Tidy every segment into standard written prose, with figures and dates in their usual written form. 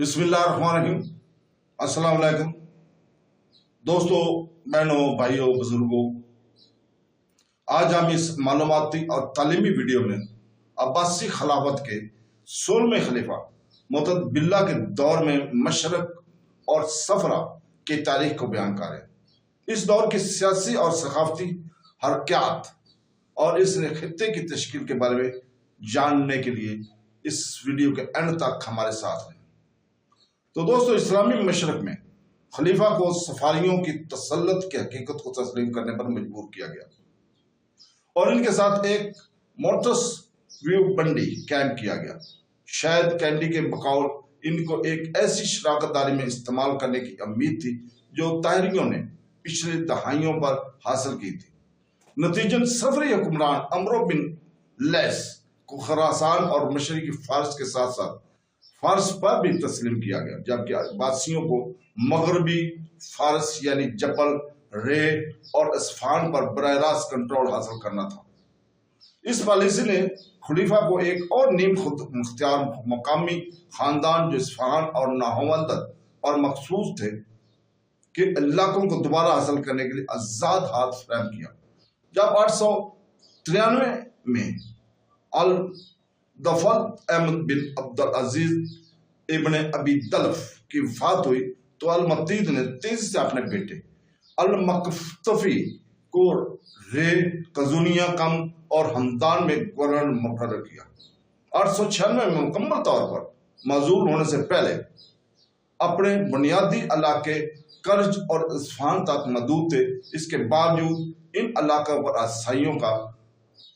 बिस्मिल्लाहिर्रहमानिर्रहीम। अस्सलाम वालेकुम दोस्तों, बहनों, भाइयों, बुजुर्गों, आज हम इस मालूमाती और तालीमी वीडियो में अब्बासी खिलाफत के 16वें खलीफा मुअत्तद बिल्लाह के दौर में मशरक और सफरा की तारीख को बयान कर रहे हैं। इस दौर की सियासी और सकाफती हरकत और इस खित्ते की तश्कील के बारे में जानने के लिए इस वीडियो के एंड तक हमारे साथ हैं। तो दोस्तों, इस्लामी मशरक में खलीफा को सफारियों की तसल्लुत की हकीकत को तस्लीम करने पर मजबूर किया गया और इनके साथ एक मोटस व्यू बंडी कैंप किया गया। शायद कैंडी के बकौल इनको एक ऐसी शराकतदारी में इस्तेमाल करने की उम्मीद थी जो ताहरियों ने पिछले दहाइयों पर हासिल की थी। नतीजन सफरी हुक्मरान अमरो बिन लैस को खरासान और मशरकी फारस के साथ साथ फारस पर भी तस्लीम किया गया, जबकि अब्बासियों को मगरबी फारस यानी जबल, रे और इस्फहान पर बराह रास्त कंट्रोल हासिल करना था। इस पॉलिसी ने खलीफा को एक और नीम खुद मुख्तियार मकामी खानदान जो इस्फहान और नाहवंदत और मखसूस थे के इलाकों को दोबारा हासिल करने के लिए आजाद हाथ फराहम किया। जब 893 में अल दफल अहमद बिन अब्दुल अजीज इब्ने अबी दलफ की वफात हुई तो अल मतीद ने तेजी से अपने बेटे अल मकफ्तफी को रे, कजुनिया कम और हमदान में गवर्नर मुकर्रर किया। 896 में मुकम्मल तौर पर मौजूद होने से पहले अपने बुनियादी इलाके कर्ज और इस्फहान तक महदूद थे। इसके बावजूद इन इलाकों पर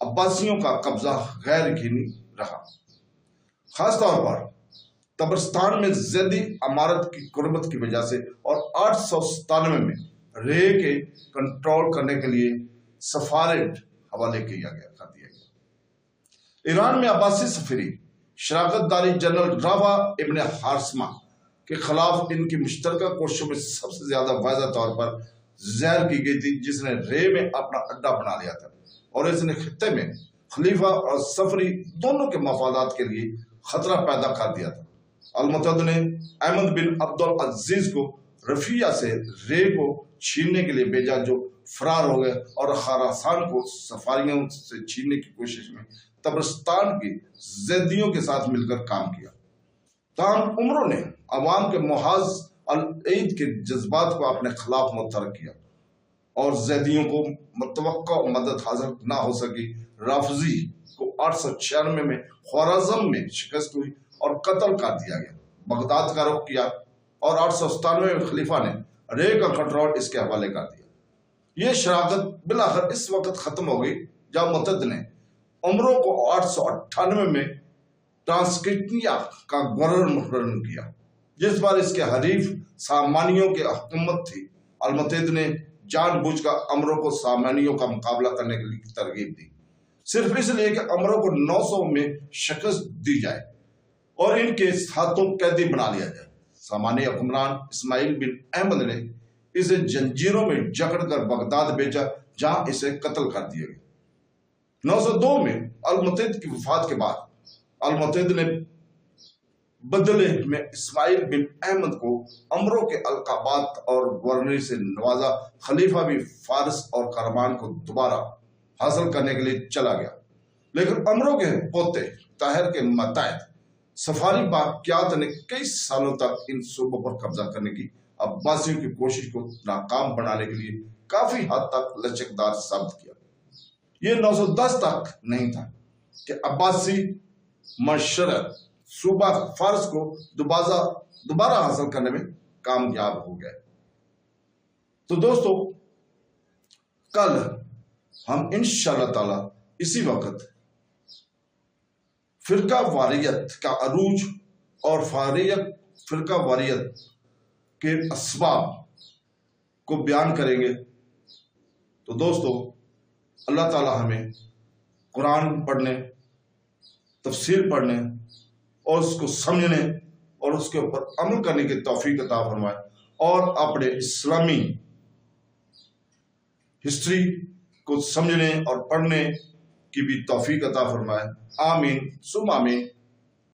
अब्बासियों का कब्जा गैर यकीनी रहा। खासतौर पर तबरस्तान में जैदी अमारत की कुर्बत की वजह से और 897 में रे के कंट्रोल करने के लिए सफारेट हवाले कर दिया गया। ईरान में अब्बासी सफरी शराकतदारी जनरल रावा इब्ने हारसमा के खिलाफ इनकी मुश्तरका कोशिशों में सबसे ज्यादा वाज़ेह तौर पर ज़हर की गई थी, जिसने रे में अपना अड्डा बना लिया था और इसने खित्ते में खलीफा और सफरी दोनों के मफादात के लिए खतरा पैदा कर दिया था। अल-मुअत्तद ने अहमद बिन अब्दुल अजीज को रफिया से रे को छीनने के लिए भेजा, जो फरार हो गए और खरासान को सफारियों से छीनने की कोशिश में तबरस्तान की जैदियों के साथ मिलकर काम किया। ताहम उमरों ने अवाम के मुहाज अल-ईद के जज्बात को अपने खिलाफ मुतहर्रिक किया और जैदियों को मुतवक्का मदद हासिल ना हो सकी। राफजी को 896 में ख्वाराज़म में शिकस्त हुई और कत्ल कर दिया गया। बगदाद का रुख किया और 897 में खलीफा ने रे का कंट्रोल इसके हवाले कर दिया। ये शराकत बिलाखिर इस वक्त खत्म हो गई जब मुअत्तद ने उमरों को 898 में ट्रांसकिटिया का गवर्नर मुकर्रर किया, जिस पर इसके हरीफ सामानियों की हुकूमत थी। अल-मुअत्तद ने जानबूझकर अमरों को सामानियों का मुकाबला करने के लिए तरगीब दी, सिर्फ इसलिए कि अमरों को 900 में शिकस्त दी जाए और इनके हाथों कैदी बना लिया जाए। सामान्य हुक्मरान इस्माइल बिन अहमद ने इसे जंजीरों में जकड़कर बगदाद भेजा, जहां इसे कत्ल कर दिया गया। 902 में अल-मुअत्तद की वफात के बाद अल-मुअत्तद ने बदले में इस्माइल बिन अहमद को अमरों के अलकाबात और गवर्नरी से नवाजा। खलीफा भी फारस और करमान को दोबारा हासिल करने के लिए चला गया, लेकिन अमरों के पोते ताहिर के मतहत सफारी बाकियात ने कई सालों तक इन सूबों पर कब्जा करने की अब्बासियों की कोशिश को नाकाम बनाने के लिए काफी हद तक लचकदार साबित किया। ये 910 तक नहीं था कि अब्बासी मशरक सूबा फारस को दोबारा हासिल करने में कामयाब हो गए। तो दोस्तों, कल हम इंशाअल्लाह ताला इसी वक्त फिरका वारियत का अरूज और फिरका वारियत के असबाब को बयान करेंगे। तो दोस्तों, अल्लाह ताला हमें कुरान पढ़ने, तफसीर पढ़ने और उसको समझने और उसके ऊपर अमल करने की तौफीक अता फरमाए और अपने इस्लामी हिस्ट्री को समझने और पढ़ने की भी तौफीक अता फरमाए। आमीन सुम आमीन।